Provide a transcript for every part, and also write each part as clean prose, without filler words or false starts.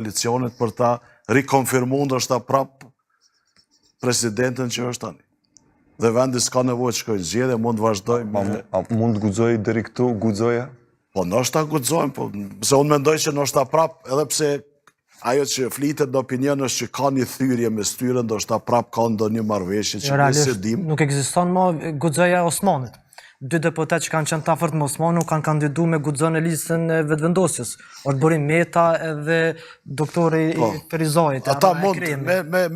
koalicionit për ta rikonfirmuar ndoshta prap presidentën që është tani. Dhe vendi s'ka nevojë të shkojë zgjedhje, mund të vazhdojmë. Mund të guxoj deri këtu, guxoja? Po ndoshta guxojmë, po se unë mendoj që ndoshta prap, edhe pse ajo që flitet në opinion është që ka një thyrje me styre, ndoshta prap ka ndonjë marrëveshje që ne se dim. Nuk ekziston më guxoja e Osmanit. 2 deputet që kanë qenë të afërt me Osmanin kanë kandiduar me guxon e listën e vetëvendosjes. Orbërim Meta edhe doktori Ferizajit. Ata mund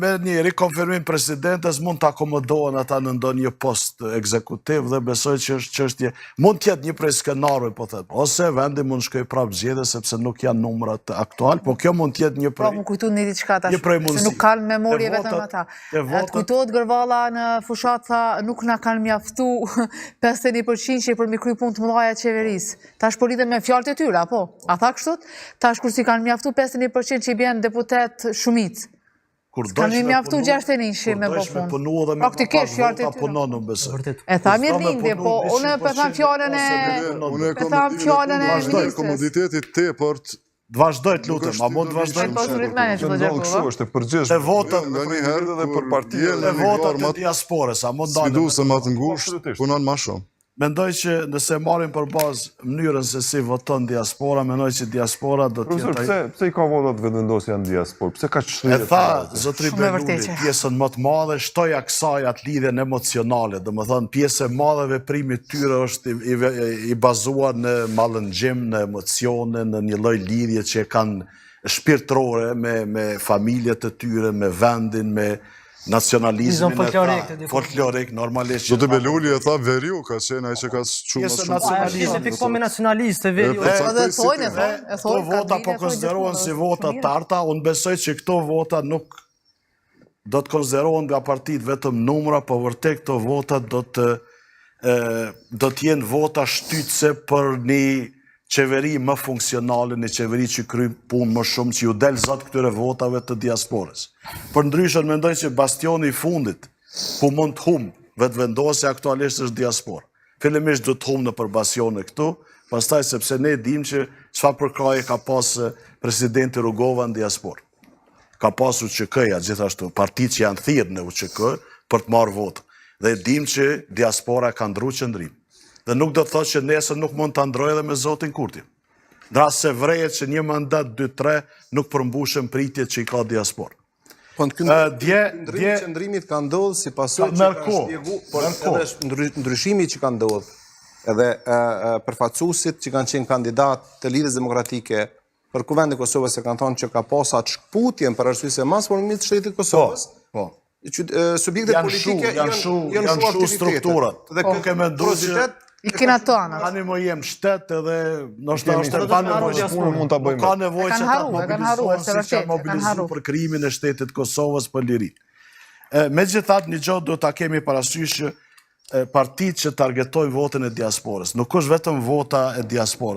me një rikonfirmim presidentes mund të akomodohen ata në ndonjë post ekzekutiv dhe besoj që është çështje mund të jetë një prej skenarëve po them. Ose vendi mund shkojë prapë zgjedhje sepse nuk janë numrat aktual, po kjo mund të jetë një prej. Po më kujtohet diçka tash. Se nuk kanë memorje vetëm ata. Atë kujtohet Gërvalla në fushat tha nuk na kanë mjaftuar 51% që për mi kry punë të mëdhaja të qeverisë. Tash po lidhe me fjalët e tyre, apo? A tha kështu? Tash kur si kanë mjaftu 51% që i bjen deputet shumicë. Kanë mjaftu 61 me bëfun. Praktikisht fjalët e tyre. E tha mirë lindje, po unë po tham fjalën e ministrës. Komoditetit tepërt vazhdoj të lutem, a mund të vazhdoj? Është e përgjithshme. Te votat nganjëherë edhe për partitë e votat të diasporës, a mund dalë? Sfiduese më të ngushtë punon më shumë. Mendoj që nëse marrim për bazë mënyrën se si voton diaspora, mendoj që diaspora do të jetë. Pse i ka votat vetëvendosja në diasporë? Pse ka çështje? E tha zotri Beluli, pjesën më të madhe shtoja kësaj atë lidhjen emocionale, domethënë pjesë e madhe veprimit tyre është i bazuar në mallëngjim, në emocione, në një lloj lidhje që kanë shpirtërore me familjet e tyre, me vendin, me nacionalizmin folklorik normalisht. Zoti Beluli e tha veriu ka qenë ai që ka shumë nacionalistë. Ai po me nacionalistë veriu. Edhe thonë, këto vota po konsiderohen si vota tarta, unë besoj që këto vota nuk do të konsiderohen nga partitë vetëm numra, po vërtet këto vota do të jenë vota shtytse për një qeveri më funksionale, një qeveri që kryjnë punë më shumë, që ju del zot këtyre votave të diasporës. Për ndryshën mendoj që bastioni i fundit, ku mund të humbë vetëvendosja aktualisht është diaspora. Fillimisht do të humbë në për bastione këtu, pastaj sepse ne dim që çfarë përkraje ka pas presidenti Rugova në diasporë. Ka pas UÇK-ja gjithashtu, partitë që janë thirrë në UÇK për të marrë votë. Dhe dim që diaspora ka ndru qëndrim. Dhe nuk do të thotë që nesër nuk mund të ndrojë edhe me zotin Kurti. Në rast se vrejet që një mandat 2-3 nuk përmbushën pritjet që i ka diaspora. Po në qëndrimit ka ndodhë si pasoj që ka shpjegu, por edhe ndryshimi që ka ndodhë edhe përfacusit që kanë qenë kandidat të Lidhjes Demokratike për Kuvendin e Kosovës e kanë thonë që ka pasur shkputjen për arsye se mas formimit të shtetit Kosovës. Subjektet politike janë shu strukturat. Dhe kjo kemë ndryshe i kena tonë. Tani më jem shtet edhe ndoshta është pa nevojë mund ta bëjmë. Ka nevojë që ta mobilizohen për krijimin e shtetit Kosovës për liri. Megjithatë një gjë do ta kemi parasysh që partitë që targetojnë votën e diasporës, nuk është vetëm vota e diasporës.